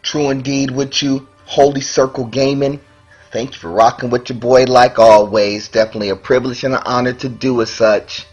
True indeed with you. Holy Circle Gaming. Thank you for rocking with your boy like always. Definitely a privilege and an honor to do as such.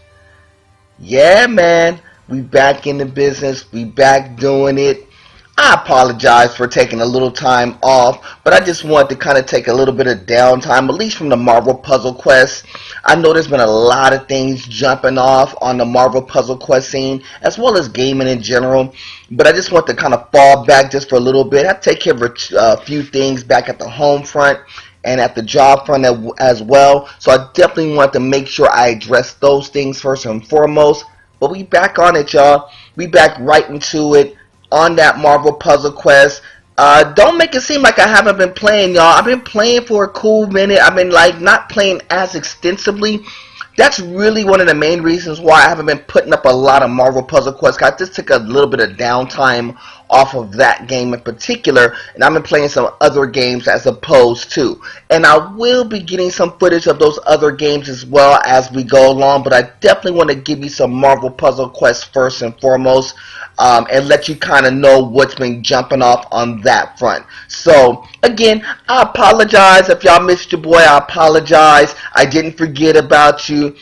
Yeah, man. We back in the business. We back doing it. I apologize for taking a little time off, but I just wanted to kind of take a little bit of downtime, at least from the Marvel Puzzle Quest. I know there's been a lot of things jumping off on the Marvel Puzzle Quest scene, as well as gaming in general, but I just want to kind of fall back just for a little bit. I take care of a few things back at the home front and at the job front as well, so I definitely want to make sure I address those things first and foremost. But we back on it, y'all. We back right into it on that Marvel Puzzle Quest. Don't make it seem like I haven't been playing, y'all. I've been playing for a cool minute. I've been like not playing as extensively. That's really one of the main reasons why I haven't been putting up a lot of Marvel Puzzle Quest. I just took a little bit of downtime off of that game in particular, and I've been playing some other games as opposed to. And I will be getting some footage of those other games as well as we go along, but I definitely want to give you some Marvel Puzzle Quest first and foremost, and let you kind of know what's been jumping off on that front. So again, I apologize if y'all missed your boy. I apologize. I didn't forget about you.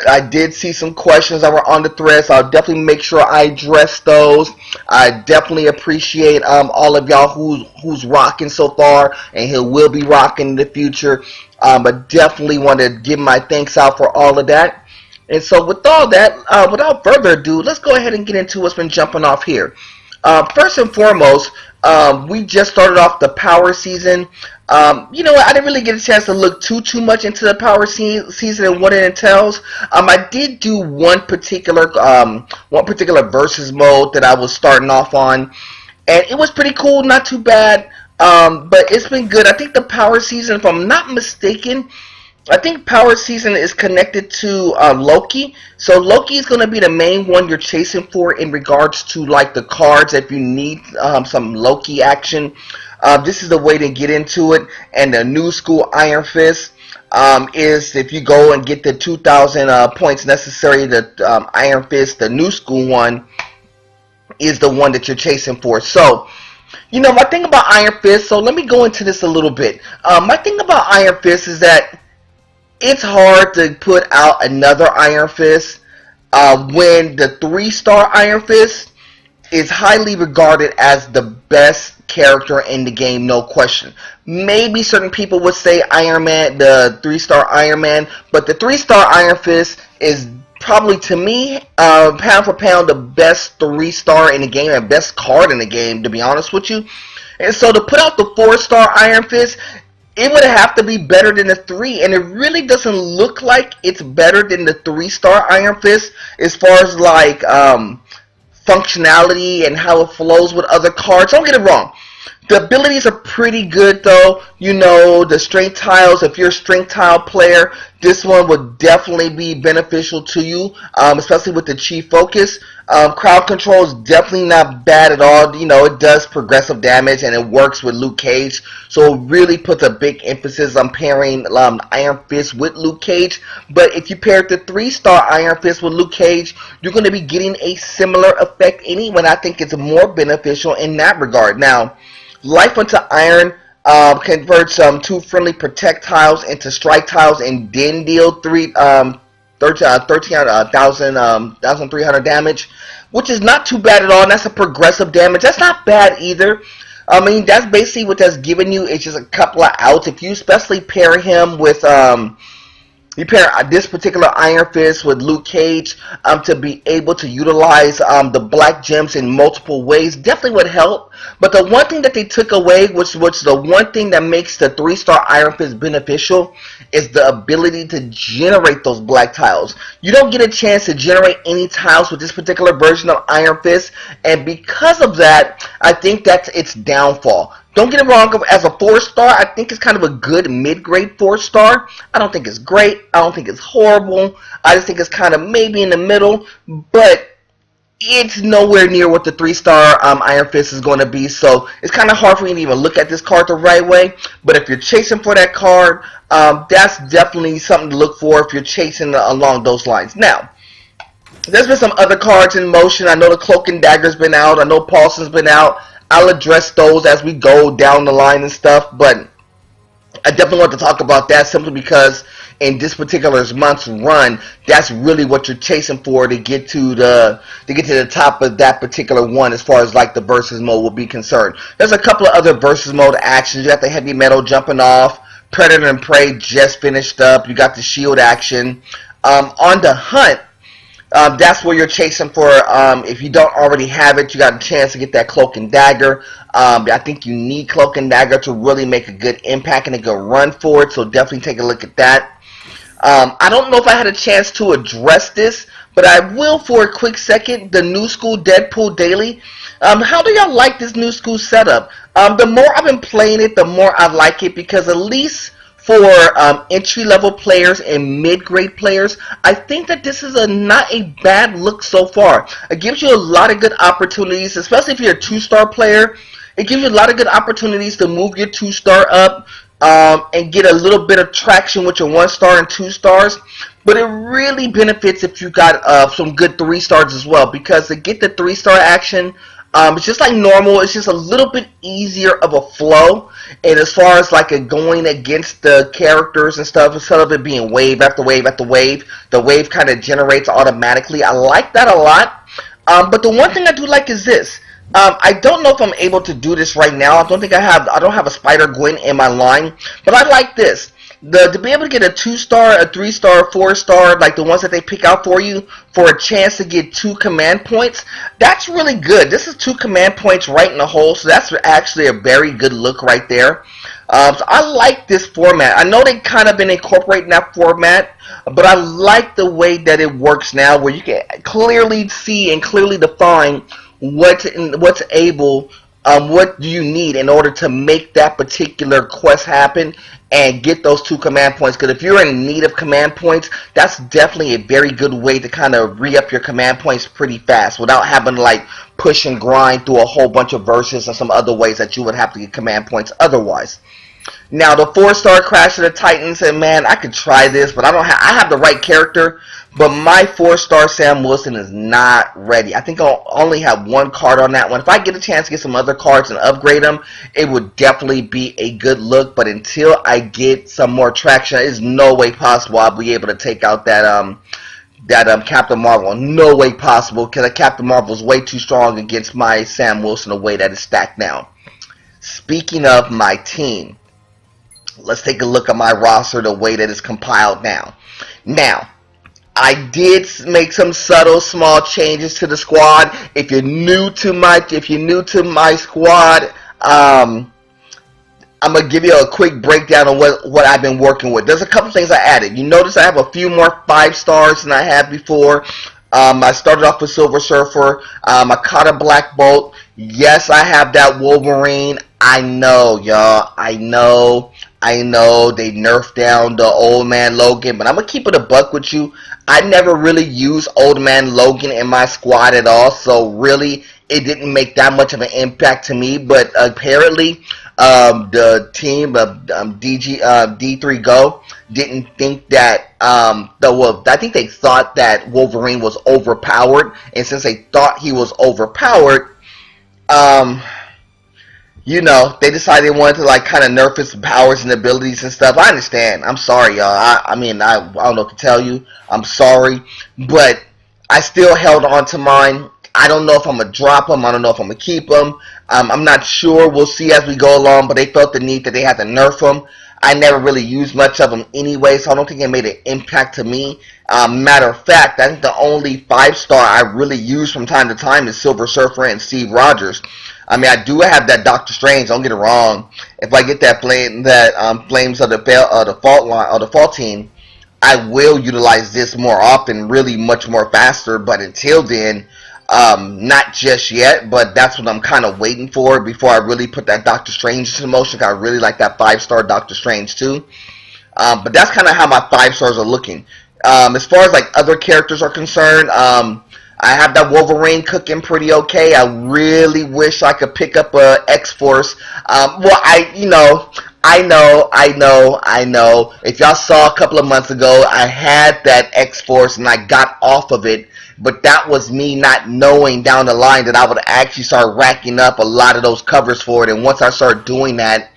I did see some questions that were on the thread, so I'll definitely make sure I address those. I definitely appreciate all of y'all who's rocking so far, and who will be rocking in the future. But definitely want to give my thanks out for all of that. And so with all that, without further ado, let's go ahead and get into what's been jumping off here. First and foremost, we just started off the Power Season. You know what, I didn't really get a chance to look too much into the Power Season and what it entails. I did do one particular versus mode that I was starting off on, and it was pretty cool, not too bad, but it's been good. I think the Power Season, if I'm not mistaken, I think Power Season is connected to Loki. So Loki is going to be the main one you're chasing for in regards to like the cards if you need some Loki action. This is the way to get into it. And the new school Iron Fist is if you go and get the 2,000 points necessary, the Iron Fist, the new school one, is the one that you're chasing for. So, you know, my thing about Iron Fist, so let me go into this a little bit. My thing about Iron Fist is that it's hard to put out another Iron Fist when the 3-star Iron Fist is highly regarded as the best character in the game, no question. Maybe certain people would say Iron Man, the 3-star Iron Man, but the 3-star Iron Fist is probably, to me, pound for pound, the best 3-star in the game and best card in the game, to be honest with you. And so to put out the 4-star Iron Fist, it would have to be better than the 3, and it really doesn't look like it's better than the 3-star Iron Fist as far as like functionality and how it flows with other cards. Don't get it wrong. The abilities are pretty good though. You know, the strength tiles, if you're a strength tile player, this one would definitely be beneficial to you, especially with the Chi Focus. Crowd control is definitely not bad at all. You know, it does progressive damage and it works with Luke Cage. So it really puts a big emphasis on pairing Iron Fist with Luke Cage. But if you pair the 3-star Iron Fist with Luke Cage, you're going to be getting a similar effect anyway. I think it's more beneficial in that regard. Now, Life unto Iron converts 2 friendly protect tiles into strike tiles and then deal 13,300 damage, which is not too bad at all. And that's a progressive damage. That's not bad either. I mean, that's basically what that's giving you. It's just a couple of outs. If you especially pair him with you pair this particular Iron Fist with Luke Cage to be able to utilize the black gems in multiple ways, definitely would help. But the one thing that they took away, which the one thing that makes the 3-star Iron Fist beneficial, is the ability to generate those black tiles. You don't get a chance to generate any tiles with this particular version of Iron Fist, and because of that, I think that's its downfall. Don't get it wrong, as a 4-star, I think it's kind of a good mid-grade 4-star. I don't think it's great. I don't think it's horrible. I just think it's kind of maybe in the middle, but it's nowhere near what the 3-star Iron Fist is going to be. So it's kind of hard for you to even look at this card the right way. But if you're chasing for that card, that's definitely something to look for if you're chasing along those lines. Now, there's been some other cards in motion. I know the Cloak and Dagger's been out. I know Paulson's been out. I'll address those as we go down the line and stuff, but I definitely want to talk about that simply because in this particular month's run, that's really what you're chasing for to get to the top of that particular one as far as like the versus mode will be concerned. There's a couple of other versus mode actions. You got the heavy metal jumping off, Predator and Prey just finished up. You got the shield action. On the hunt, that's where you're chasing for. If you don't already have it, you got a chance to get that cloak and dagger. I think you need cloak and dagger to really make a good impact and a good run for it. So definitely take a look at that. I don't know if I had a chance to address this, but I will for a quick second. The New School Deadpool Daily. How do y'all like this New School setup? The more I've been playing it, the more I like it because at least for entry-level players and mid-grade players, I think that this is not a bad look so far. It gives you a lot of good opportunities, especially if you're a 2-star player. It gives you a lot of good opportunities to move your 2-star up and get a little bit of traction with your 1-star and 2 stars. But it really benefits if you got some good 3 stars as well, because to get the 3-star action, it's just like normal. It's just a little bit easier of a flow. And as far as like going against the characters and stuff, instead of it being wave after wave after wave, the wave kind of generates automatically. I like that a lot. But the one thing I do like is this. I don't know if I'm able to do this right now. I don't have a Spider-Gwen in my line. But I like this. To be able to get a 2-star, a 3-star, 4-star, like the ones that they pick out for you, for a chance to get 2 command points, that's really good. This is 2 command points right in the hole, so that's actually a very good look right there. So I like this format. I know they kind of been incorporating that format, but I like the way that it works now, where you can clearly see and clearly define what do you need in order to make that particular quest happen and get those 2 command points. Because if you're in need of command points, that's definitely a very good way to kind of re-up your command points pretty fast without having to like push and grind through a whole bunch of verses and some other ways that you would have to get command points otherwise. Now the 4-star Crash of the Titans, and man, I could try this, but I have the right character, but my 4-star Sam Wilson is not ready. I think I'll only have 1 card on that one. If I get a chance to get some other cards and upgrade them, it would definitely be a good look, but until I get some more traction, there's no way possible I'll be able to take out that Captain Marvel. No way possible, because Captain Marvel is way too strong against my Sam Wilson the way that it's stacked now. Speaking of my team, let's take a look at my roster the way that it's compiled now. Now, I did make some subtle small changes to the squad. If you're new to my squad, I'm gonna give you a quick breakdown of what I've been working with. There's a couple things I added. You notice I have a few more 5 stars than I had before. I started off with Silver Surfer. I caught a Black Bolt. Yes, I have that Wolverine. I know, y'all. I know they nerfed down the Old Man Logan, but I'm gonna keep it a buck with you. I never really used Old Man Logan in my squad at all, so really it didn't make that much of an impact to me. But apparently, the team of D3 Go didn't think that I think they thought that Wolverine was overpowered, and since they thought he was overpowered, you know, they decided they wanted to like kind of nerf his powers and abilities and stuff. I understand. I'm sorry, y'all. I mean, I don't know what to tell you. I'm sorry, but I still held on to mine. I don't know if I'm gonna drop them. I don't know if I'm gonna keep them. I'm not sure. We'll see as we go along. But they felt the need that they had to nerf them. I never really used much of them anyway, so I don't think it made an impact to me. Matter of fact, I think the only 5-star I really use from time to time is Silver Surfer and Steve Rogers. I mean, I do have that Doctor Strange. Don't get it wrong. If I get that Flames of the Fall Team, I will utilize this more often, really much more faster. But until then, not just yet. But that's what I'm kind of waiting for before I really put that Doctor Strange into motion. I really like that 5-star Doctor Strange too. But that's kind of how my 5 stars are looking. As far as like other characters are concerned, I have that Wolverine cooking pretty okay. I really wish I could pick up a X-Force. Well, I know. If y'all saw a couple of months ago, I had that X-Force and I got off of it but that was me not knowing down the line that I would actually start racking up a lot of those covers for it. And once I started doing that,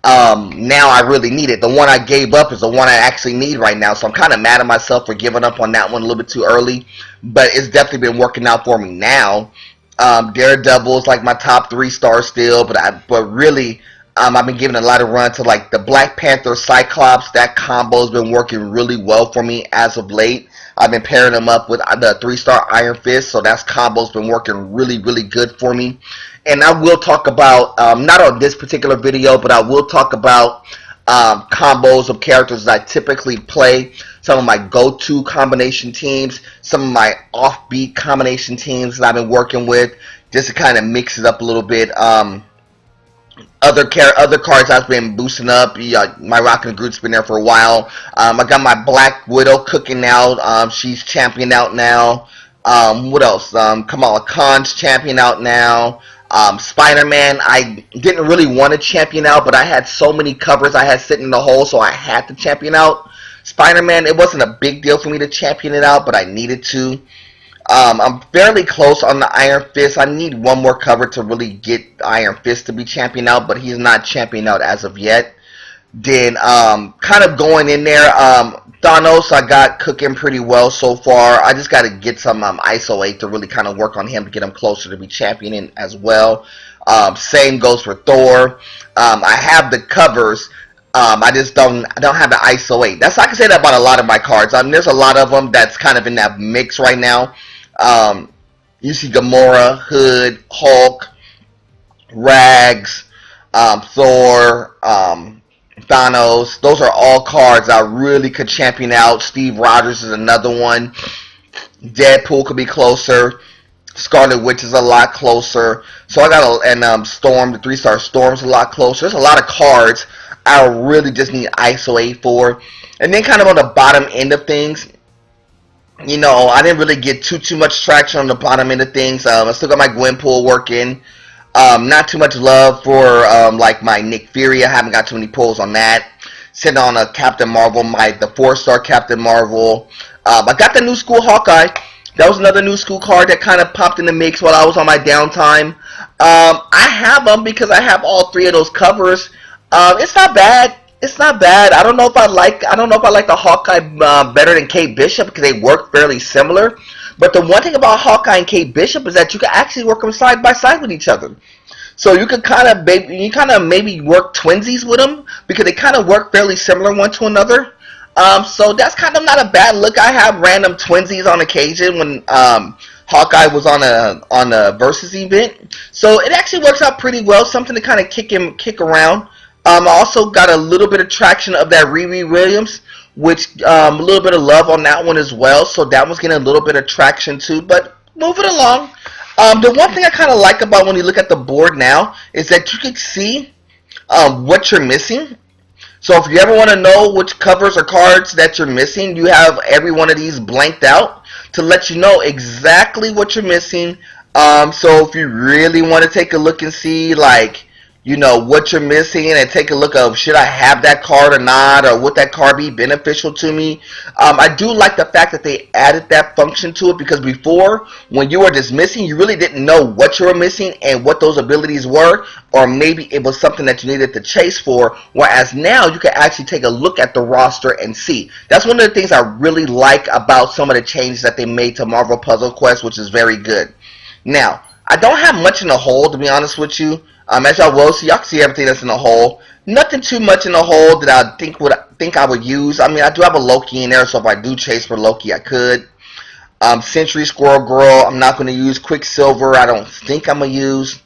now I really need it. The one I gave up is the one I actually need right now, so I'm kind of mad at myself for giving up on that one a little bit too early, but it's definitely been working out for me now. Daredevil is like my top 3-star still, but really, I've been giving a lot of run to like the Black Panther Cyclops. That combo has been working really well for me as of late. I've been pairing them up with the 3-star Iron Fist, so that's combo's been working really, really good for me. And I will talk about, not on this particular video, but I will talk about combos of characters that I typically play, some of my go-to combination teams, some of my offbeat combination teams that I've been working with, just to kind of mix it up a little bit. Other cards I've been boosting up. My Rockin' Groot's been there for a while. I got my Black Widow cooking out. She's champion out now. What else? Kamala Khan's champion out now. Spider-Man, I didn't really want to champion out, but I had so many covers I had sitting in the hole, so I had to champion out. Spider-Man, it wasn't a big deal for me to champion it out, but I needed to. I'm fairly close on the Iron Fist. I need one more cover to really get Iron Fist to be champion out, but he's not champion out as of yet. Then, kind of going in there, Thanos I got cooking pretty well so far. I just got to get some ISO 8 to really kind of work on him to get him closer to be championing as well. Same goes for Thor. I have the covers. I just don't have the ISO 8. That's, I can say that about a lot of my cards. There's a lot of them that's kind of in that mix right now. You see Gamora, Hood, Hulk, Rags, Thor, Thanos. Those are all cards I really could champion out. Steve Rogers is another one. Deadpool could be closer. Scarlet Witch is a lot closer. So I got Storm, the 3-star Storm's a lot closer. There's a lot of cards I really just need ISO 8 for. And then kind of on the bottom end of things, you know, I didn't really get too much traction on the bottom end of things. I still got my Gwenpool working. Not too much love for like my Nick Fury. I haven't got too many pulls on that. Sitting on a Captain Marvel, the 4-star Captain Marvel. I got the new school Hawkeye. That was another new school card that kind of popped in the mix while I was on my downtime. I have them because I have all 3 of those covers. It's not bad. It's not bad. I don't know if I like the Hawkeye better than Kate Bishop because they work fairly similar. But the one thing about Hawkeye and Kate Bishop is that you can actually work them side by side with each other. So you could kind of maybe work twinsies with them because they kind of work fairly similar one to another. So that's kind of not a bad look. I have random twinsies on occasion when Hawkeye was on a versus event. So it actually works out pretty well. Something to kind of kick around. I also got a little bit of traction of that Riri Williams, which a little bit of love on that one as well. So that was getting a little bit of traction too. But moving along. The one thing I kind of like about when you look at the board now is that you can see what you're missing. So if you ever want to know which covers or cards that you're missing, you have every one of these blanked out to let you know exactly what you're missing. So if you really want to take a look and see, like, you know, what you're missing and take a look of should I have that card or not, or would that card be beneficial to me. I do like the fact that they added that function to it, because before, when you were just missing, you really didn't know what you were missing and what those abilities were, or maybe it was something that you needed to chase for, whereas now you can actually take a look at the roster and see. That's one of the things I really like about some of the changes that they made to Marvel Puzzle Quest, which is very good. Now, I don't have much in the hole, to be honest with you. As y'all will see, y'all can see everything that's in the hole. Nothing too much in the hole that I think I would use. I mean, I do have a Loki in there, so if I do chase for Loki, I could. Century Squirrel Girl, I'm not going to use. Quicksilver, I don't think I'm going to use.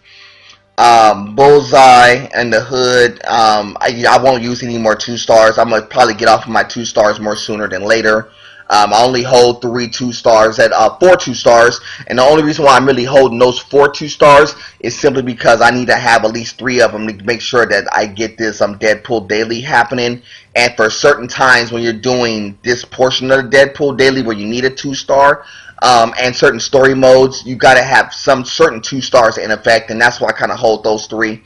Bullseye and the Hood, I won't use any more 2-stars. I'm going to probably get off of my 2-stars more sooner than later. I only hold 3 2-stars at 4 2-stars, and the only reason why I'm really holding those 4 2-stars is simply because I need to have at least 3 of them to make sure that I get this Deadpool daily happening. And for certain times when you're doing this portion of the Deadpool daily where you need a 2-star, and certain story modes, you got to have some certain 2-stars in effect, and that's why I kind of hold those 3.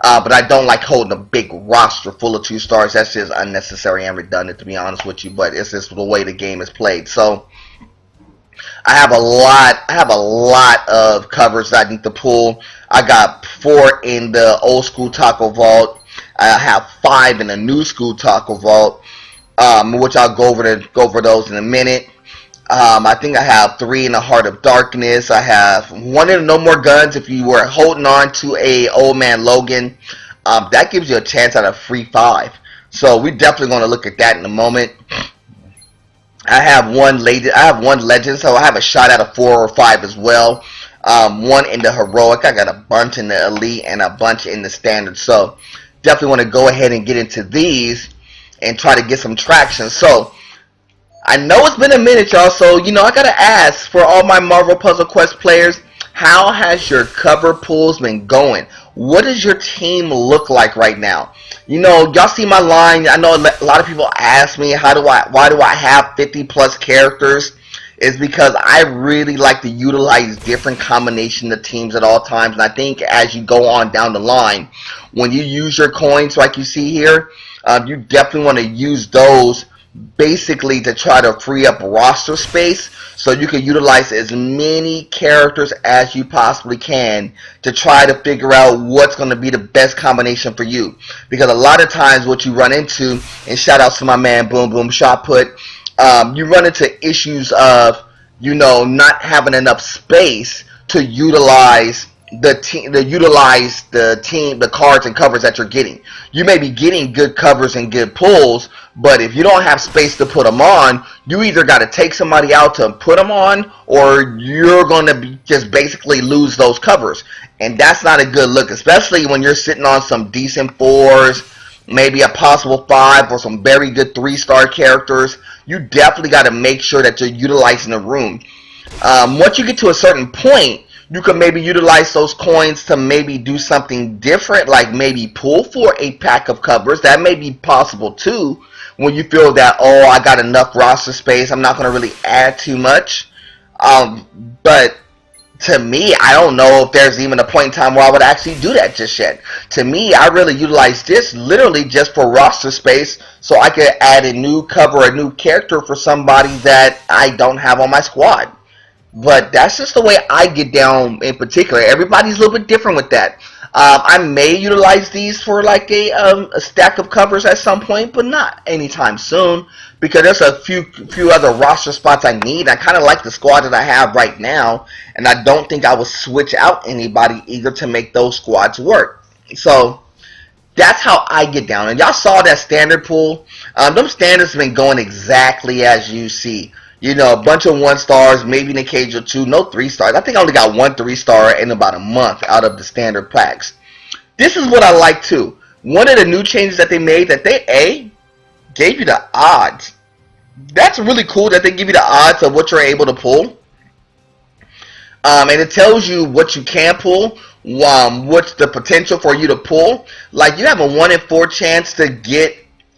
But I don't like holding a big roster full of 2-stars. That's just unnecessary and redundant, to be honest with you. But it's just the way the game is played. So I have a lot of covers that I need to pull. I got 4 in the old school Taco Vault. I have 5 in the new school Taco Vault, which I'll go over those in a minute. I think I have 3 in the Heart of Darkness. I have 1 in No More Guns. If you were holding on to a Old Man Logan, that gives you a chance at a free 5. So we're definitely going to look at that in a moment. I have one legend, so I have a shot at a 4 or 5 as well. 1 in the heroic. I got a bunch in the elite and a bunch in the standard. So definitely want to go ahead and get into these and try to get some traction. So I know it's been a minute, y'all, so, I gotta ask, for all my Marvel Puzzle Quest players, how has your cover pulls been going? What does your team look like right now? Y'all see my line. I know a lot of people ask me, why do I have 50 plus characters? It's because I really like to utilize different combinations of teams at all times, and I think as you go on down the line, when you use your coins like you see here, you definitely want to use those basically to try to free up roster space so you can utilize as many characters as you possibly can to try to figure out what's going to be the best combination for you. Because a lot of times what you run into, and shout out to my man Boom Boom Shot Put, you run into issues of not having enough space to utilize the cards and covers that you're getting. You may be getting good covers and good pulls, but if you don't have space to put them on, you either got to take somebody out to put them on, or you're going to just basically lose those covers. And that's not a good look, especially when you're sitting on some decent 4s, maybe a possible 5, or some very good 3-star characters. You definitely got to make sure that you're utilizing the room. Once you get to a certain point, you can maybe utilize those coins to maybe do something different, like maybe pull for a pack of covers. That may be possible too, when you feel that, I got enough roster space, I'm not going to really add too much. But to me, I don't know if there's even a point in time where I would actually do that just yet. To me, I really utilize this literally just for roster space, so I could add a new cover, a new character for somebody that I don't have on my squad. But that's just the way I get down in particular. Everybody's a little bit different with that. I may utilize these for like a stack of covers at some point, but not anytime soon, because there's a few other roster spots I need. I kind of like the squad that I have right now, and I don't think I will switch out anybody either to make those squads work. So that's how I get down. And y'all saw that standard pool. Them standards have been going exactly as you see. A bunch of 1-stars, maybe an occasional 2, no 3-stars. I think I only got 1 3-star in about a month out of the standard packs. This is what I like too. One of the new changes that they made, that they gave you the odds. That's really cool that they give you the odds of what you're able to pull. And it tells you what you can pull, what's the potential for you to pull. Like, you have a 1 in 4 chance to get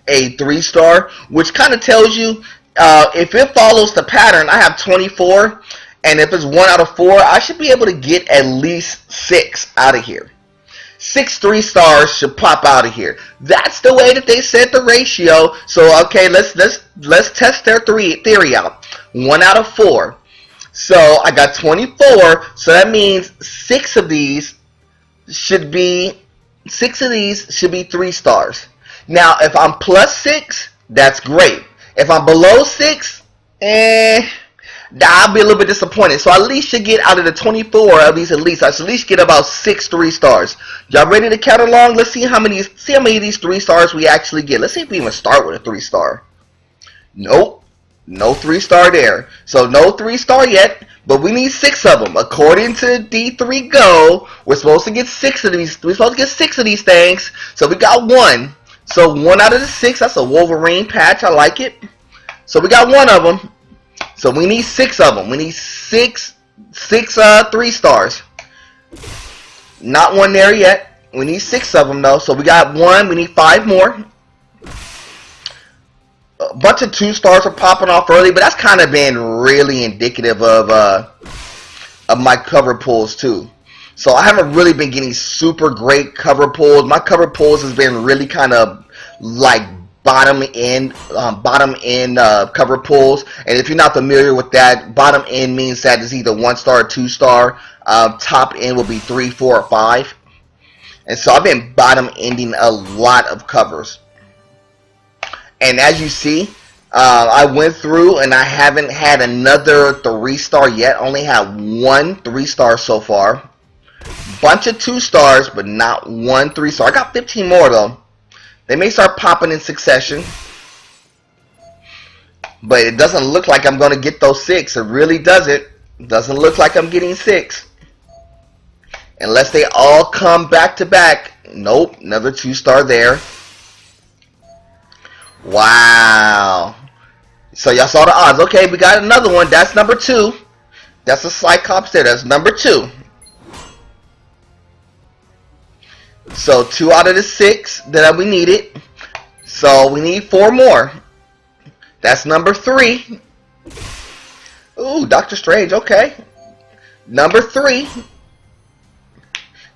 a 3-star, which kind of tells you, if it follows the pattern, I have 24, and if it's 1 out of 4, I should be able to get at least 6 out of here. 6 3-stars should pop out of here. That's the way that they set the ratio. So okay, let's test their theory out. 1 out of 4. So I got 24. So that means 6 of these should be 3-stars. Now, if I'm plus 6, that's great. If I'm below 6, I'll be a little bit disappointed. So I at least should get, out of the 24 of these elites, I should at least get about 6 3-stars. Y'all ready to count along? Let's see how many of these 3-stars we actually get. Let's see if we even start with a 3-star. Nope. No 3-star there. So no 3-star yet, but we need 6 of them. According to D3 Go, we're supposed to get 6 of these. We're supposed to get 6 of these things. So we got 1. So 1 out of the 6, that's a Wolverine patch. I like it. So we got 1 of them. So we need 6 of them. We need 6 3-stars. Not 1 there yet. We need 6 of them though. So we got 1. We need 5 more. A bunch of 2-stars are popping off early, but that's kind of been really indicative of my cover pulls too. So I haven't really been getting super great cover pulls. My cover pulls has been really kind of like bottom end cover pulls. And if you're not familiar with that, bottom end means that it's either 1-star or 2-star. Top end will be 3, 4, or 5. And so I've been bottom ending a lot of covers. And as you see, I went through and I haven't had another 3-star yet. Only had 1 3-star so far. Bunch of 2-stars, but not 1 3-star. I got 15 more though. They may start popping in succession. But it doesn't look like I'm going to get those 6. It really doesn't. It doesn't look like I'm getting 6. Unless they all come back to back. Nope, another 2-star there. Wow. So y'all saw the odds. Okay, we got another one. That's number 2. That's a Cyclops there. That's number 2. So 2 out of the 6 that we needed. So we need 4 more. That's number 3. Ooh, Doctor Strange. Okay. Number 3.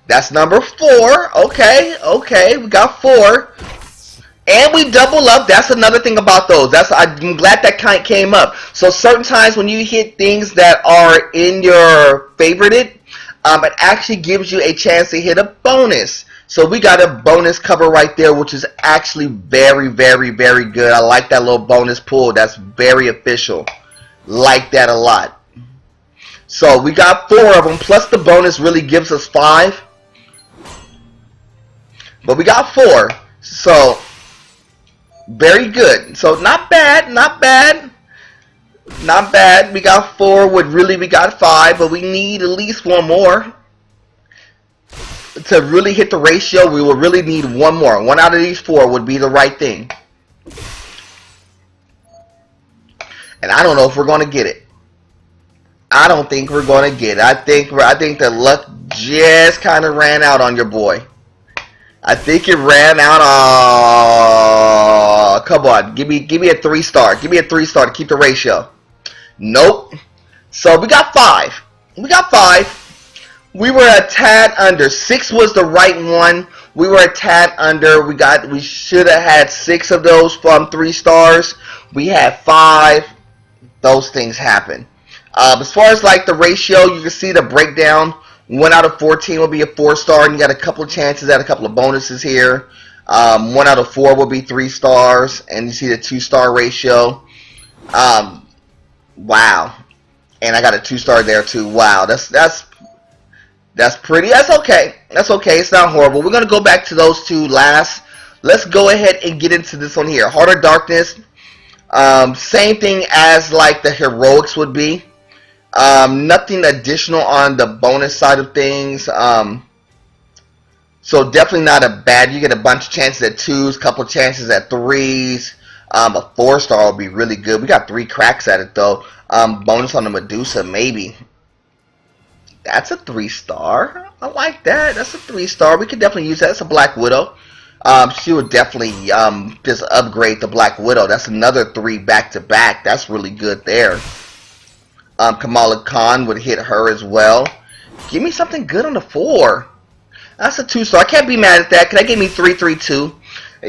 That's number 4. Okay, okay. We got 4. And we double up. That's another thing about those. I'm glad that kind came up. So certain times when you hit things that are in your favorited, it actually gives you a chance to hit a bonus. So we got a bonus cover right there, which is actually very, very, very good. I like that little bonus pull. That's very official. Like that a lot. So we got 4 of them, plus the bonus really gives us 5. But we got 4. So very good. So not bad, not bad. Not bad. We got 4 with really we got 5, but we need at least 1 more. To really hit the ratio, we will really need 1 more. 1 out of these 4 would be the right thing. And I don't know if we're going to get it. I don't think we're going to get it. I think the luck just kind of ran out on your boy. I think it ran out. Oh, come on. Give me a 3-star. Give me a 3-star to keep the ratio. Nope. So we got 5. We got 5. We were a tad under. 6 was the right one. We were a tad under. We should have had 6 of those from 3 stars. We had 5. Those things happen. As far as like the ratio, you can see the breakdown. 1 out of 14 will be a 4-star, and you got a couple of chances at a couple of bonuses here. 1 out of 4 will be 3 stars, and you see the 2-star ratio. Wow. And I got a 2-star there too. Wow, that's pretty. That's okay. That's okay. It's not horrible. We're gonna go back to those 2 last. Let's go ahead and get into this one here. Heart of Darkness. Same thing as like the heroics would be. Nothing additional on the bonus side of things. So definitely not a bad. You get a bunch of chances at 2s, couple of chances at 3s. A 4-star would be really good. We got 3 cracks at it though. Bonus on the Medusa maybe. That's a 3-star. I like that. That's a 3-star. We could definitely use that. That's a Black Widow. She would definitely just upgrade the Black Widow. That's another 3 back-to-back. That's really good there. Kamala Khan would hit her as well. Give me something good on the 4. That's a 2-star. I can't be mad at that. Can that give me 3-3-2?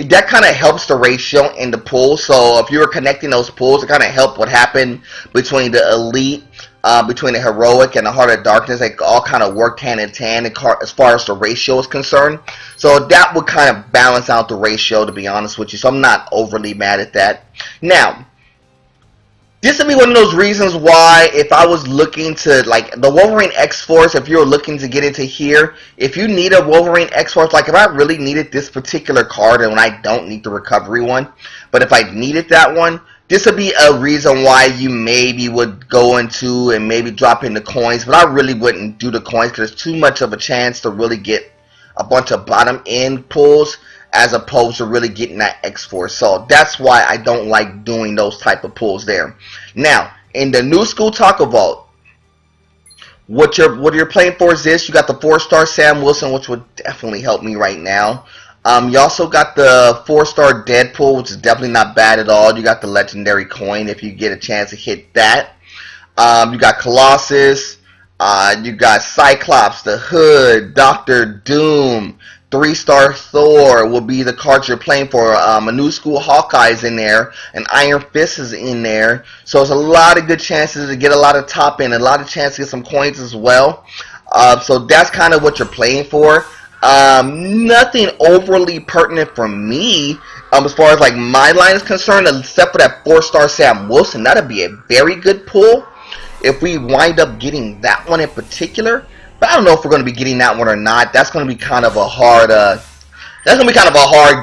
That kind of helps the ratio in the pool. So if you were connecting those pools, it kind of helped what happened between the elite, between the heroic and the Heart of Darkness. They all kind of worked hand in hand as far as the ratio is concerned. So that would kind of balance out the ratio, to be honest with you. So I'm not overly mad at that. Now, this would be one of those reasons why if I was looking to, like, the Wolverine X-Force, if you're looking to get into here, if you need a Wolverine X-Force, like if I really needed this particular card and when I don't need the recovery one, but if I needed that one, this would be a reason why you maybe would go into and maybe drop in the coins, but I really wouldn't do the coins because there's too much of a chance to really get a bunch of bottom end pulls as opposed to really getting that X-Force. So that's why I don't like doing those type of pulls there. Now, in the New School Taco Vault, what you're playing for is this. You got the 4-star Sam Wilson, which would definitely help me right now. You also got the 4-star Deadpool, which is definitely not bad at all. You got the legendary coin if you get a chance to hit that. You got Colossus. You got Cyclops, the Hood, Doctor Doom, 3-star Thor will be the cards you're playing for. A New School Hawkeye's in there. An Iron Fist is in there. So it's a lot of good chances to get a lot of top end. A lot of chances to get some coins as well. So that's kind of what you're playing for. Nothing overly pertinent for me as far as like my line is concerned, except for that 4-star Sam Wilson. That'd be a very good pull if we wind up getting that one in particular. But I don't know if we're going to be getting that one or not. That's going to be kind of a hard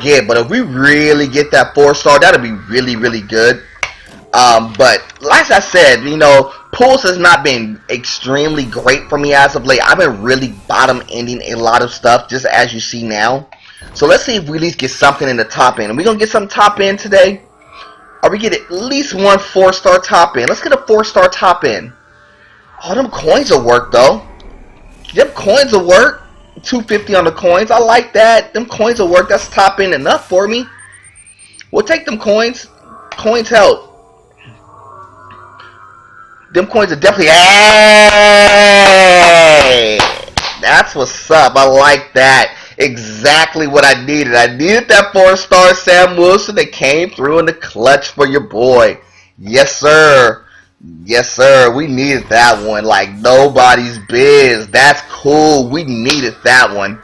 get. But if we really get that 4-star, that'd be really, really good. But like I said, you know, pulls has not been extremely great for me as of late. I've been really bottom ending a lot of stuff, just as you see now. So let's see if we at least get something in the top end. Are we gonna get some top end today? Or we get at least one 4-star top end? Let's get a 4-star top end. Oh, them coins will work though. Them coins will work. 250 on the coins. I like that. Them coins will work. That's top end enough for me. We'll take them coins. Coins help. Them coins are definitely. Hey! That's what's up. I like that. Exactly what I needed. I needed that 4-star Sam Wilson that came through in the clutch for your boy. Yes, sir. Yes, sir. We needed that one like nobody's biz. That's cool. We needed that one.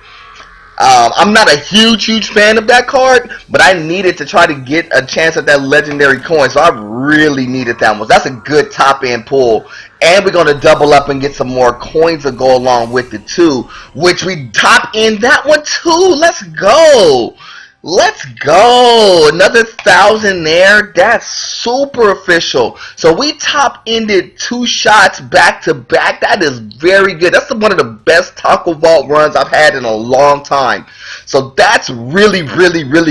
I'm not a huge fan of that card, but I needed to try to get a chance at that legendary coin, so I really needed that one. That's a good top end pull, and we're going to double up and get some more coins to go along with it too, which we top end that one too. Let's go. Let's go. Another 1,000 there. That's super official. So we top ended 2 shots back to back. That is very good. That's one of the best Taco Vault runs I've had in a long time. So that's really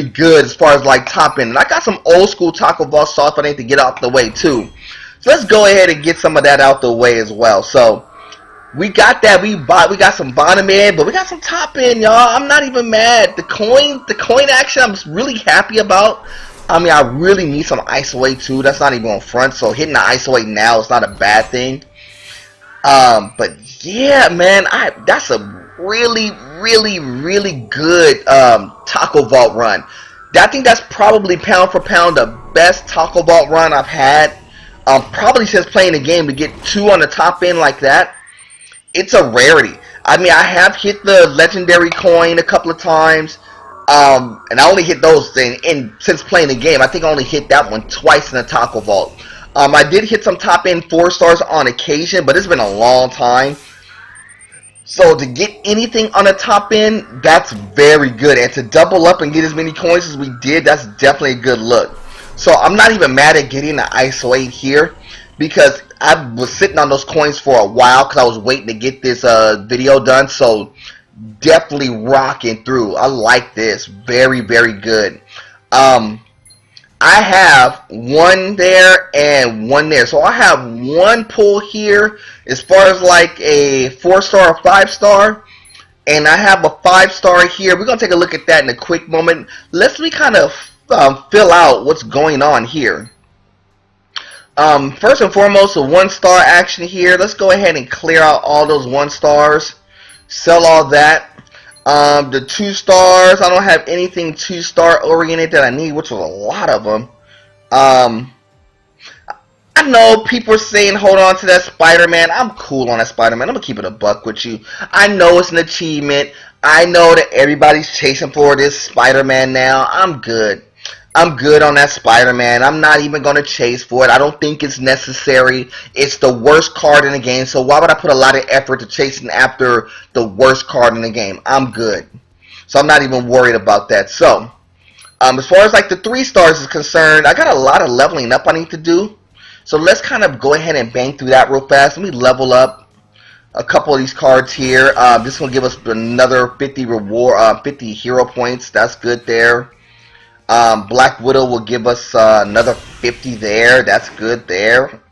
good as far as like top end. And I got some old school Taco Vault stuff I need to get out the way too. So let's go ahead and get some of that out the way as well. So we got that. We got some bottom end, but we got some top end, y'all. I'm not even mad. The coin action, I'm really happy about. I mean, I really need some ISO 8 too. That's not even on front, so hitting the ISO 8 now is not a bad thing. But yeah, man, that's a really good Taco Vault run. I think that's probably pound for pound the best Taco Vault run I've had. Probably since playing the game, to get 2 on the top end like that. It's a rarity. I mean, I have hit the legendary coin a couple of times, and I only hit those things. And since playing the game, I think I only hit that one twice in the Taco Vault. I did hit some top end 4-stars on occasion, but it's been a long time. So to get anything on the top end, that's very good. And to double up and get as many coins as we did, that's definitely a good look. So I'm not even mad at getting the ISO 8 here, because I was sitting on those coins for a while because I was waiting to get this video done. So definitely rocking through. I like this. Very good. I have one there and one there. So I have one pull here as far as like a 4-star or 5-star. And I have a 5-star here. We're going to take a look at that in a quick moment. Let's kind of fill out what's going on here. First and foremost, a 1-star action here. Let's go ahead and clear out all those 1-stars. Sell all that. The 2-stars, I don't have anything 2-star oriented that I need, which was a lot of them. I know people are saying hold on to that Spider-Man. I'm cool on that Spider-Man. I'm going to keep it a buck with you. I know it's an achievement. I know that everybody's chasing for this Spider-Man now. I'm good. I'm good on that Spider-Man. I'm not even going to chase for it. I don't think it's necessary. It's the worst card in the game, so why would I put a lot of effort to chasing after the worst card in the game? I'm good. So I'm not even worried about that. So, as far as like the 3-stars is concerned, I got a lot of leveling up I need to do. So let's kind of go ahead and bang through that real fast. Let me level up a couple of these cards here. This will give us another 50 reward, 50 hero points. That's good there. Black Widow will give us another 50 there. That's good there.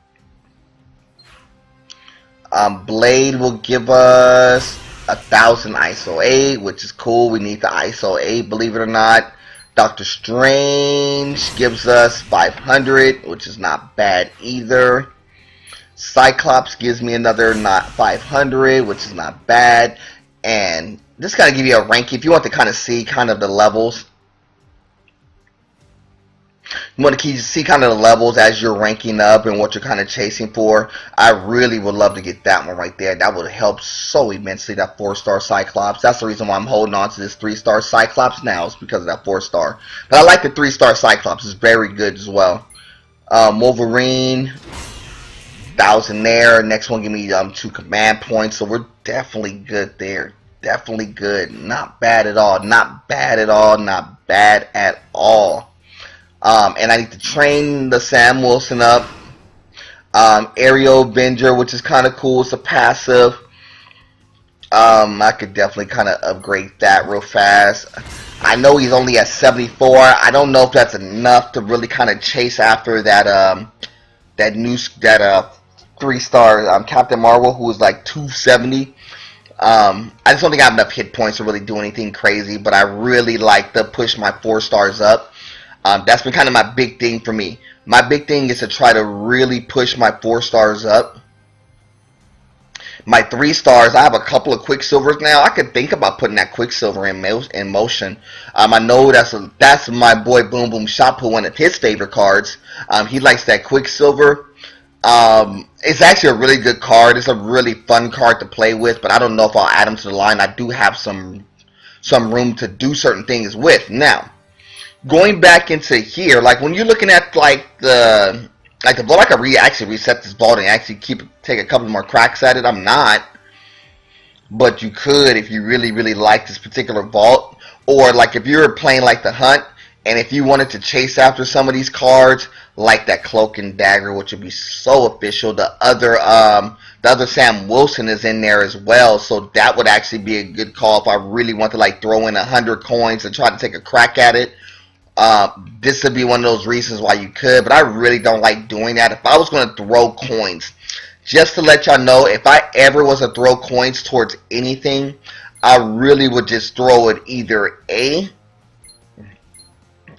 Blade will give us 1,000 ISO 8, which is cool. We need the ISO 8, believe it or not. Doctor Strange gives us 500, which is not bad either. Cyclops gives me another 500, which is not bad. And just kind of give you a ranking if you want to kind of see kind of the levels. You want to see kind of the levels as you're ranking up and what you're kind of chasing for. I really would love to get that one right there. That would help so immensely, that 4-star Cyclops. That's the reason why I'm holding on to this 3-star Cyclops now, is because of that 4-star. But I like the 3-star Cyclops. It's very good as well. Wolverine, 1,000 there. Next one give me 2 command points. So we're definitely good there. Definitely good. Not bad at all. Not bad at all. Not bad at all. And I need to train the Sam Wilson up. Aerial Avenger, which is kind of cool. It's a passive. I could definitely kind of upgrade that real fast. I know he's only at 74. I don't know if that's enough to really kind of chase after that that 3-star Captain Marvel, who is like 270. I just don't think I have enough hit points to really do anything crazy, but I really like to push my 4 stars up. That's been kind of my big thing for me. My big thing is to try to really push my 4 stars up. My 3 stars, I have a couple of Quicksilvers now. I could think about putting that Quicksilver in motion. I know that's my boy Boom Boom Shot, one of his favorite cards. He likes that Quicksilver. It's actually a really good card. It's a really fun card to play with, but I don't know if I'll add him to the line. I do have some room to do certain things with. Now, going back into here, like when you're looking at the vault, I could actually reset this vault and actually take a couple more cracks at it. I'm not, but you could if you really like this particular vault, or like if you're playing like the hunt, and if you wanted to chase after some of these cards, like that Cloak and Dagger, which would be so official. The other Sam Wilson is in there as well, so that would actually be a good call if I really want to like throw in 100 coins and try to take a crack at it. This would be one of those reasons why you could, but I really don't like doing that. If I was going to throw coins, just to let y'all know, if I ever was to throw coins towards anything, I really would just throw it either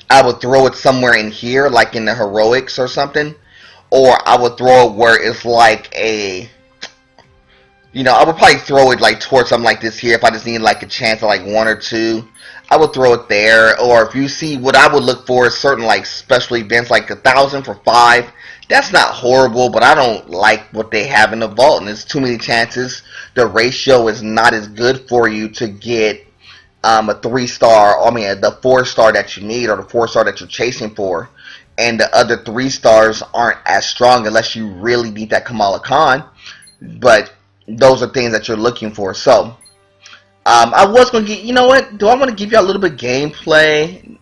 I would throw it somewhere in here, like in the heroics or something, or I would throw it where it's like I would probably throw it like towards something like this here if I just need like a chance of like 1 or 2. I would throw it there. Or if you see, what I would look for is certain like special events, like 1,000 for 5. That's not horrible, but I don't like what they have in the vault, and there's too many chances. The ratio is not as good for you to get a 3-star, the 4-star that you need, or the 4-star that you're chasing for, and the other 3 stars aren't as strong unless you really need that Kamala Khan. But those are things that you're looking for. So I was gonna get, you know what? Do I want to give you a little bit of gameplay?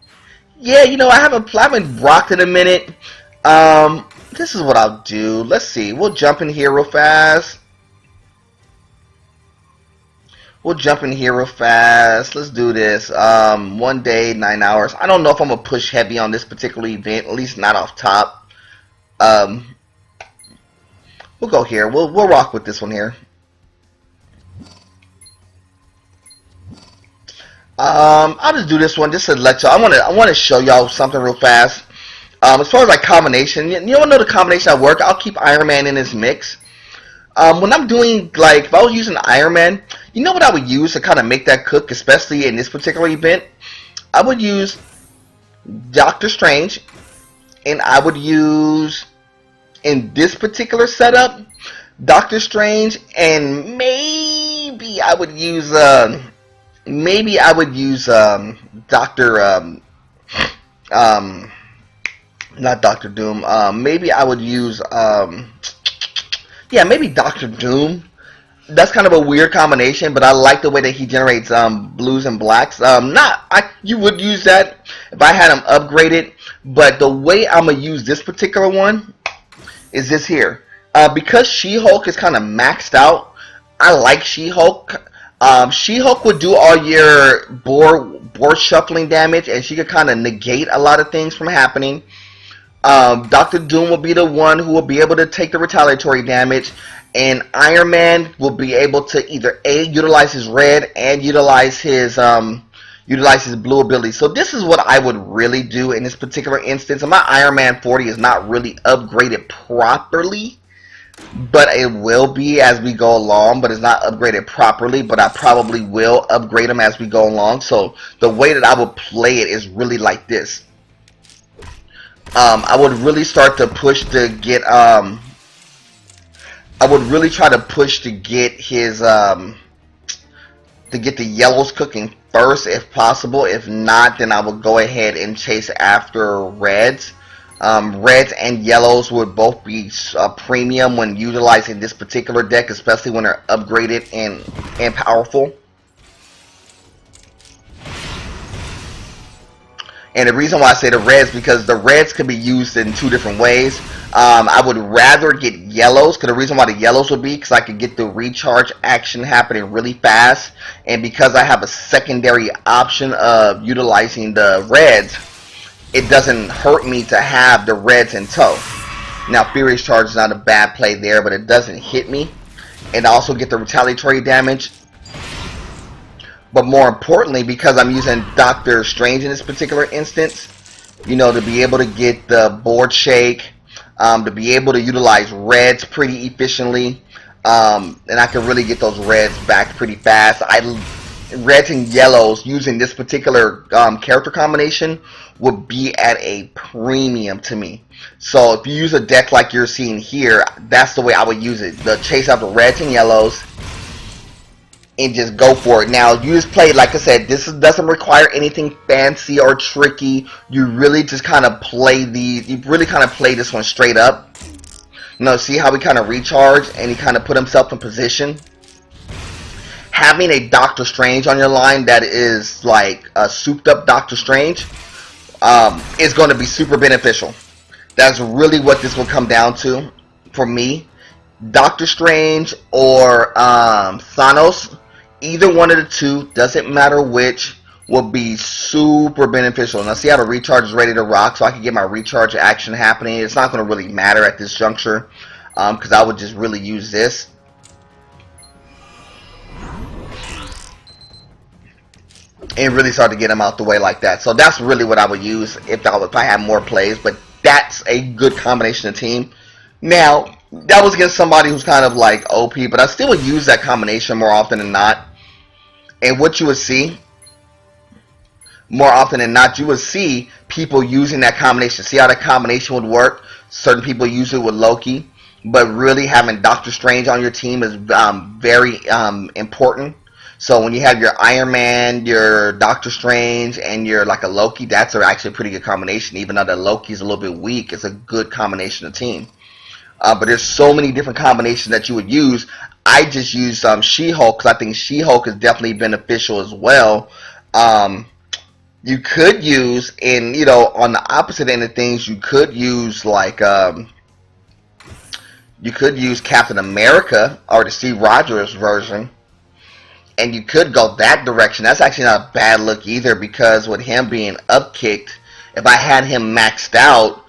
Yeah, I haven't rocked in a minute. This is what I'll do. Let's see. We'll jump in here real fast. Let's do this. 1 day, 9 hours. I don't know if I'm gonna push heavy on this particular event, at least not off top. We'll go here. We'll rock with this one here. I'll just do this one just to let y'all. I want to show y'all something real fast. As far as like combination, you don't know the combination I work. I'll keep Iron Man in this mix. When I'm doing, like, if I was using Iron Man, you know what I would use to kind of make that cook, especially in this particular event? I would use Doctor Strange, and I would use, in this particular setup, Doctor Strange, and maybe I would use, not Doctor Doom, maybe I would use, maybe Doctor Doom. That's kind of a weird combination, but I like the way that he generates blues and blacks. You would use that if I had him upgraded, but the way I'm gonna use this particular one is this here. Because She-Hulk is kind of maxed out, I like She-Hulk. She-Hulk would do all your board shuffling damage, and she could kind of negate a lot of things from happening. Doctor Doom will be the one who will be able to take the retaliatory damage, and Iron Man will be able to either utilize his red and utilize his blue ability. So this is what I would really do in this particular instance. And my Iron Man 40 is not really upgraded properly, but it will be as we go along, but it's not upgraded properly, but I probably will upgrade them as we go along. So the way that I would play it is really like this. I would really start to push to get I would really try to push to get his to get the yellows cooking first if possible. If not, then I would go ahead and chase after reds. Reds and yellows would both be premium when utilizing this particular deck, especially when they're upgraded and powerful. And the reason why I say the reds, because the reds could be used in two different ways. I would rather get yellows, because the reason why the yellows would be because I could get the recharge action happening really fast, and because I have a secondary option of utilizing the reds, it doesn't hurt me to have the reds in tow. Now, Furious Charge is not a bad play there, but it doesn't hit me, and I also get the retaliatory damage. But more importantly, because I'm using Doctor Strange in this particular instance, you know, to be able to get the board shake, to be able to utilize reds pretty efficiently, and I can really get those reds back pretty fast. Reds and yellows using this particular character combination would be at a premium to me. So if you use a deck like you're seeing here, that's the way I would use it. The chase after reds and yellows, and just go for it. Now, you just play, like I said, this doesn't require anything fancy or tricky. You really just kind of play this one straight up. You know, see how he kind of recharged and he kind of put himself in position. Having a Doctor Strange on your line that is like a souped up Doctor Strange is going to be super beneficial. That's really what this will come down to for me. Doctor Strange or Thanos, either one of the two, doesn't matter which, will be super beneficial. Now see how the recharge is ready to rock, so I can get my recharge action happening. It's not going to really matter at this juncture, because I would just really use this. And really start to get him out the way like that. So that's really what I would use if I had more plays, but that's a good combination of team. Now, that was against somebody who's kind of like OP, but I still would use that combination more often than not. And what you would see, more often than not, you would see people using that combination. See how that combination would work? Certain people use it with Loki, but really having Doctor Strange on your team is very important. So when you have your Iron Man, your Doctor Strange, and your like a Loki, that's actually a pretty good combination. Even though the Loki is a little bit weak, it's a good combination of team. But there's so many different combinations that you would use. I just use She-Hulk because I think She-Hulk is definitely beneficial as well. You could use, and you know, on the opposite end of things, you could use like you could use Captain America or the Steve Rogers version, and you could go that direction. That's actually not a bad look either, because with him being upkicked, if I had him maxed out,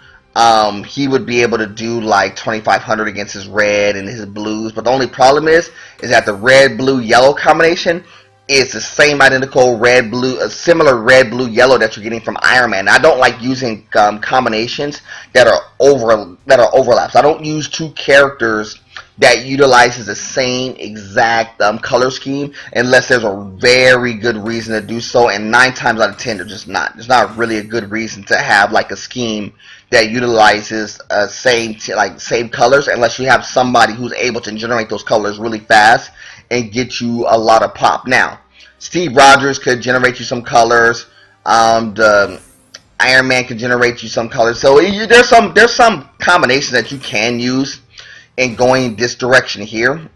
he would be able to do like 2,500 against his red and his blues. But the only problem is that the red, blue, yellow combination is the same identical red, blue, a similar red, blue, yellow that you're getting from Iron Man. I don't like using combinations that are overlaps. I don't use two characters that utilizes the same exact color scheme unless there's a very good reason to do so. And 9 times out of 10, there's not really a good reason to have like a scheme that utilizes same colors, unless you have somebody who's able to generate those colors really fast and get you a lot of pop. Now, Steve Rogers could generate you some colors. The Iron Man could generate you some colors. So there's some combinations that you can use in going this direction here.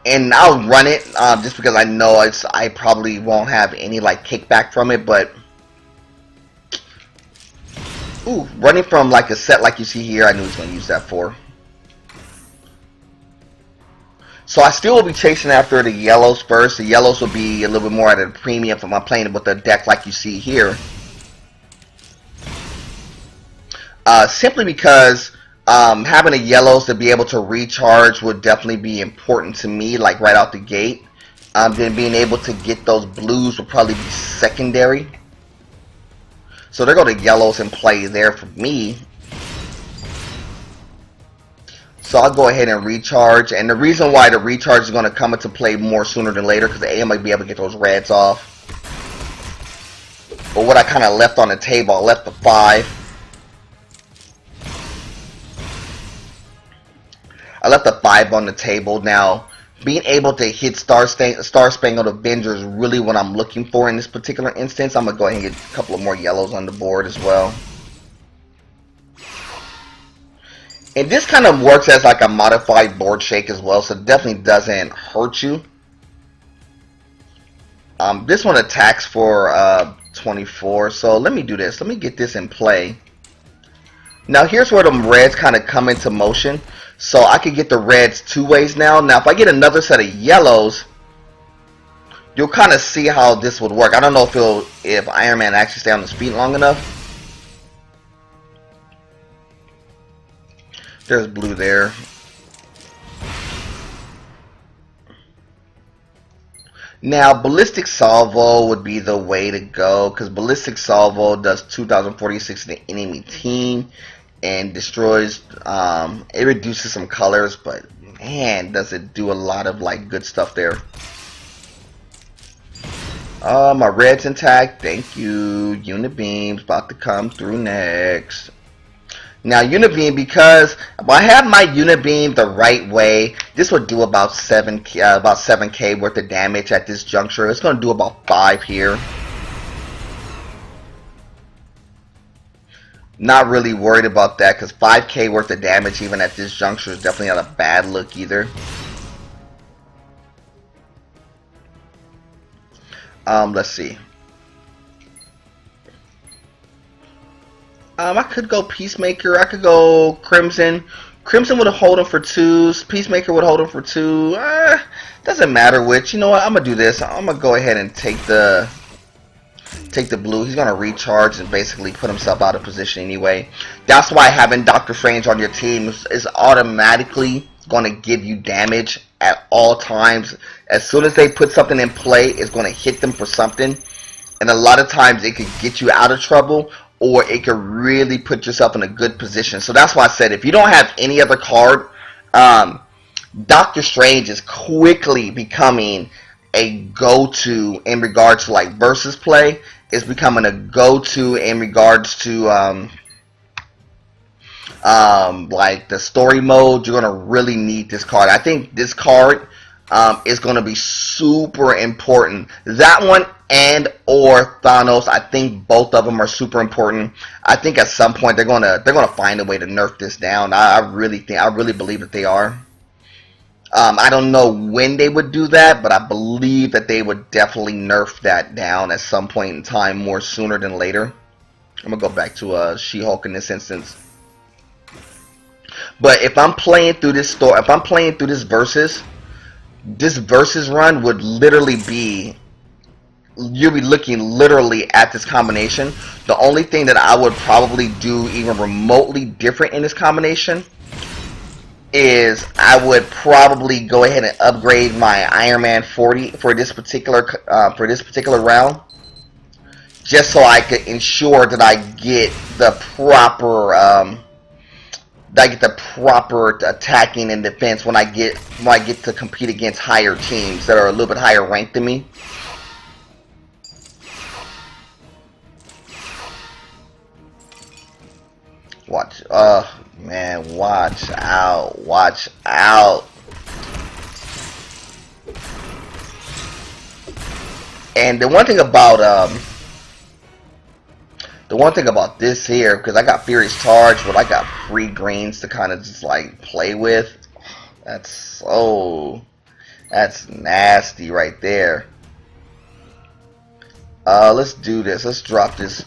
And I'll run it just because I know I probably won't have any like kickback from it, but ooh, running from like a set like you see here, I knew he was going to use that for. So I still will be chasing after the yellows first. The yellows will be a little bit more at a premium if I'm playing with a deck like you see here. Simply because having the yellows to be able to recharge would definitely be important to me, like right out the gate. Then being able to get those blues will probably be secondary. So there go the yellows in play there for me. So I'll go ahead and recharge. And the reason why the recharge is going to come into play more sooner than later, because A might be able to get those reds off. But what I kind of left on the table, I left the 5. I left the 5 on the table. Now, being able to hit Star Spangled Avenger is really what I'm looking for in this particular instance. I'm going to go ahead and get a couple of more yellows on the board as well. And this kind of works as like a modified board shake as well, so it definitely doesn't hurt you. This one attacks for 24, so let me do this. Let me get this in play. Now here's where the reds kind of come into motion. So I could get the reds 2 ways now. Now if I get another set of yellows, you'll kind of see how this would work. I don't know if Iron Man actually stay on his feet long enough. There's blue there. Now, Ballistic Salvo would be the way to go, because Ballistic Salvo does 2046 to the enemy team and destroys, it reduces some colors, but man, does it do a lot of like good stuff there. My red's intact, thank you. Unibeam's about to come through next. Now Unibeam, because if I have my Unibeam the right way, this would do about 7k worth of damage at this juncture. It's going to do about 5 here. Not really worried about that, because 5k worth of damage even at this juncture is definitely not a bad look either. Let's see. I could go Peacemaker. I could go Crimson. Crimson would hold him for 2s. Peacemaker would hold him for 2. Doesn't matter which. You know what? I'm gonna do this. I'm gonna go ahead and take the blue. He's gonna recharge and basically put himself out of position anyway. That's why having Doctor Strange on your team is automatically gonna give you damage at all times. As soon as they put something in play, it's gonna hit them for something. And a lot of times it could get you out of trouble, or it could really put yourself in a good position. So that's why I said, if you don't have any other card, Doctor Strange is quickly becoming a go-to in regards to like versus play. It's becoming a go-to in regards to like the story mode. You're gonna really need this card. I think this card is gonna be super important. That one and or Thanos, I think both of them are super important. I think at some point they're gonna find a way to nerf this down. I really believe that they are. I don't know when they would do that, but I believe that they would definitely nerf that down at some point in time, more sooner than later. I'm gonna go back to She-Hulk in this instance. But if I'm playing through this story, if I'm playing through this versus run would literally be, you'll be looking literally at this combination. The only thing that I would probably do even remotely different in this combination is I would probably go ahead and upgrade my Iron Man 40 for this particular round, just so I could ensure that I get the proper attacking and defense when I get to compete against higher teams that are a little bit higher ranked than me. Watch, man, watch out, watch out. And the one thing about this here, because I got Furious Charge, but I got free greens to kind of just like play with. That's nasty right there. Let's do this. Let's drop this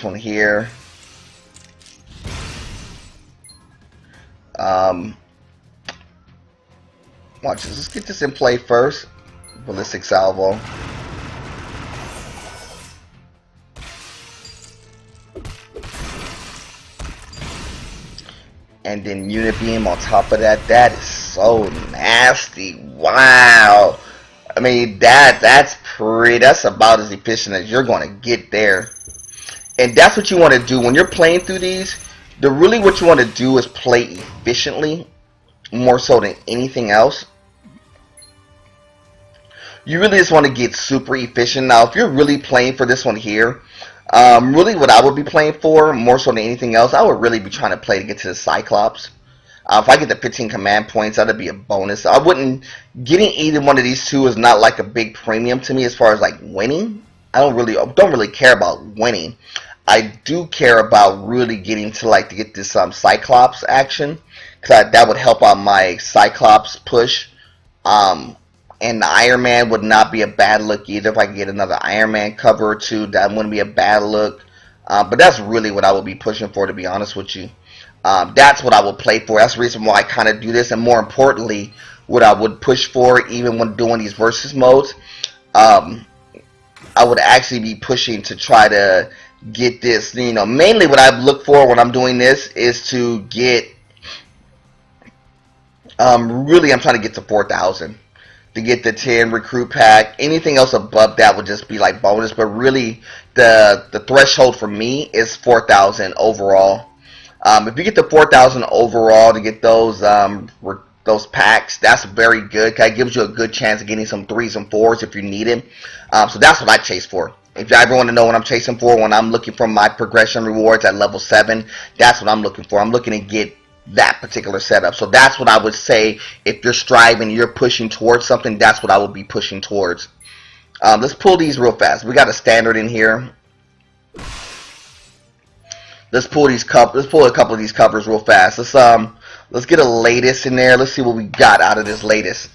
one here. Watch this. Let's get this in play first. Ballistic Salvo. And then Unibeam on top of that. That is so nasty. Wow. I mean, that's about as efficient as you're going to get there. And that's what you want to do when you're playing through these. What you want to do is play efficiently. more so than anything else. You really just want to get super efficient. Now, if you're really playing for this one here, really what I would be playing for, more so than anything else, I would really be trying to play to get to the Cyclops. If I get the 15 command points, that'd be a bonus. I wouldn't, getting either one of these two is not like a big premium to me as far as like winning. I don't really care about winning. I do care about really getting to like to get this Cyclops action, because that would help out my Cyclops push. And the Iron Man would not be a bad look either. If I could get another Iron Man cover or two, that wouldn't be a bad look. But that's really what I would be pushing for, to be honest with you. That's what I would play for. That's the reason why I kind of do this. And more importantly, what I would push for, even when doing these versus modes, I would actually be pushing to try to get this. You know, mainly what I look for when I'm doing this is to get. Really, I'm trying to get to 4,000. To get the 10 recruit pack. Anything else above that would just be like bonus, but really the threshold for me is 4,000 overall. If you get the 4,000 overall to get those packs, that's very good. It gives you a good chance of getting some 3s and 4s if you need them. So that's what I chase for. If you ever want to know what I'm chasing for when I'm looking for my progression rewards at level 7, that's what I'm looking for. I'm looking to get that particular setup. So that's what I would say. If you're striving, you're pushing towards something, that's what I would be pushing towards. Let's pull these real fast. We got a standard in here. Let's pull a couple of these covers real fast. Let's get a latest in there. Let's see what we got out of this latest.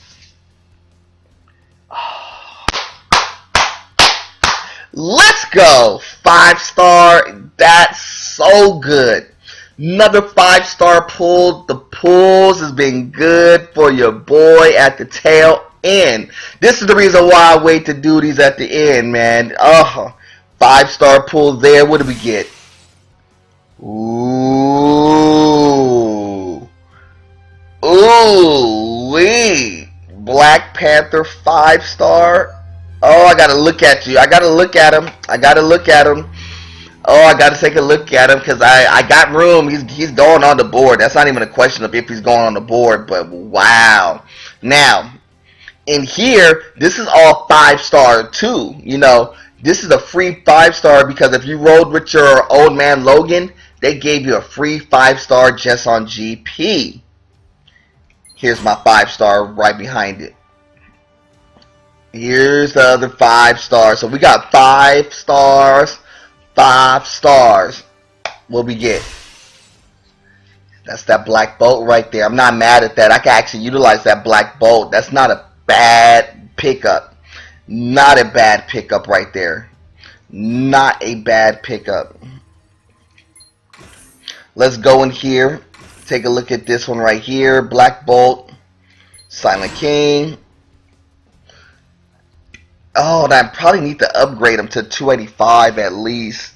Let's go. 5-star. That's so good. Another 5-star pull. The pulls has been good for your boy at the tail end. This is the reason why I wait to do these at the end, man. 5-star pull there. What do we get? Ooh. Ooh-wee. Black Panther 5-star. Oh, I gotta look at you. I gotta look at him. Oh, I gotta take a look at him because I got room. He's going on the board. That's not even a question of if he's going on the board, but wow. Now, in here, this is all 5-star too. You know, this is a free 5-star because if you rolled with your old man Logan, they gave you a free 5-star just on GP. Here's my 5-star right behind it. Here's the other 5-star. So we got 5 stars. 5 stars. What we get? That's that Black Bolt right there. I'm not mad at that. I can actually utilize that Black Bolt. That's not a bad pickup. Not a bad pickup right there. Not a bad pickup. Let's go in here. Take a look at this one right here. Black Bolt. Silent King. Oh, and I probably need to upgrade them to 285 at least.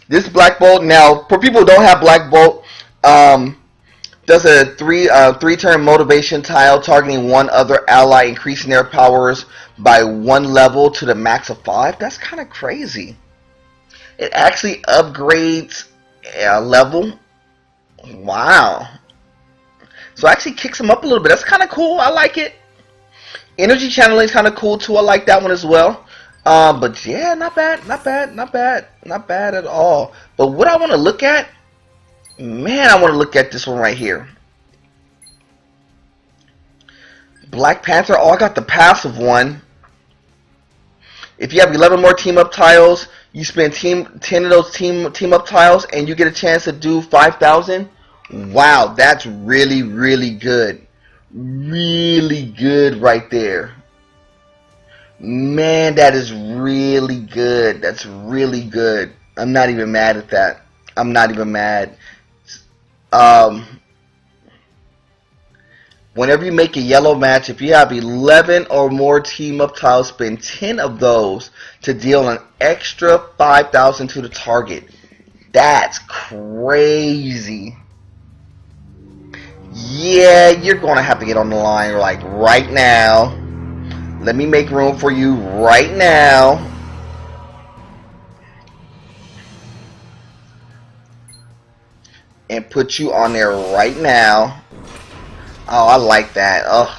This Black Bolt, now, for people who don't have Black Bolt, does a three-turn motivation tile targeting one other ally, increasing their powers by 1 level to the max of 5. That's kind of crazy. It actually upgrades a level. Wow. So it actually kicks them up a little bit. That's kind of cool. I like it. Energy channeling is kind of cool too. I like that one as well. But yeah, not bad at all. But what I want to look at, man, I want to look at this one right here. Black Panther. Oh, I got the passive one. If you have 11 more team up tiles, you spend 10 of those team up tiles, and you get a chance to do 5,000. Wow, that's really, really good. Really good right there. Man, that is really good. That's really good. I'm not even mad at that. I'm not even mad. Whenever you make a yellow match, if you have 11 or more team up tiles, spend 10 of those to deal an extra 5,000 to the target. That's crazy. Yeah, you're going to have to get on the line like right now. Let me make room for you right now. And put you on there right now. Oh, I like that. Oh,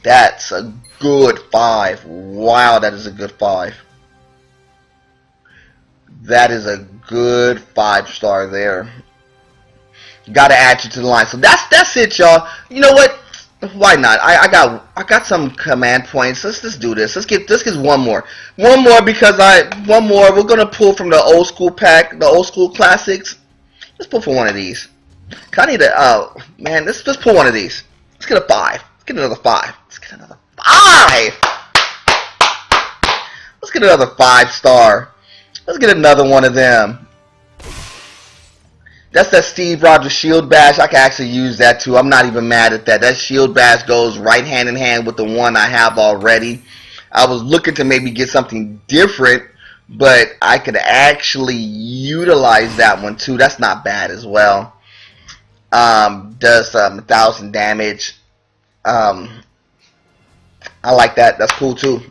that's a good 5. Wow, that is a good 5. That is a good 5-star there. Got to add you to the line. So that's it, y'all. You know what? Why not? I got some command points. Let's do this. Let's get one more. Because one more. We're gonna pull from the old school pack, the old school classics. Let's pull for one of these. I need to. Oh man, let's pull one of these. Let's get a 5. Let's get another 5. Let's get another 5. Let's get another 5-star. Let's get another one of them. That's that Steve Rogers Shield Bash. I can actually use that too. I'm not even mad at that. That Shield Bash goes right hand in hand with the one I have already. I was looking to maybe get something different, but I could actually utilize that one too. That's not bad as well. Does 1,000 damage. I like that. That's cool too.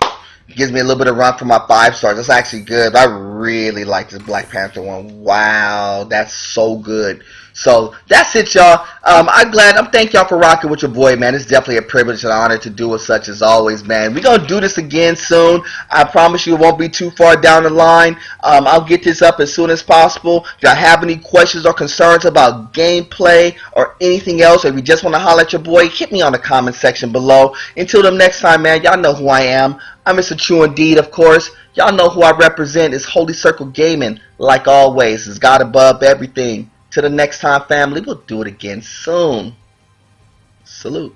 Gives me a little bit of run for my 5-stars. That's actually good. I really like this Black Panther one. Wow, that's so good. So that's it, y'all. I'm thank y'all for rocking with your boy, man. It's definitely a privilege and honor to do with such as always, man. We're gonna do this again soon. I promise you it won't be too far down the line. I'll get this up as soon as possible. If y'all have any questions or concerns about gameplay or anything else, or if you just want to holler at your boy, hit me on the comment section below. Until the next time, man, y'all know who I am. I'm Mr. True Indeed, of course. Y'all know who I represent is Holy Circle Gaming. Like always, is God above everything. Till the next time, family, we'll do it again soon. Salute.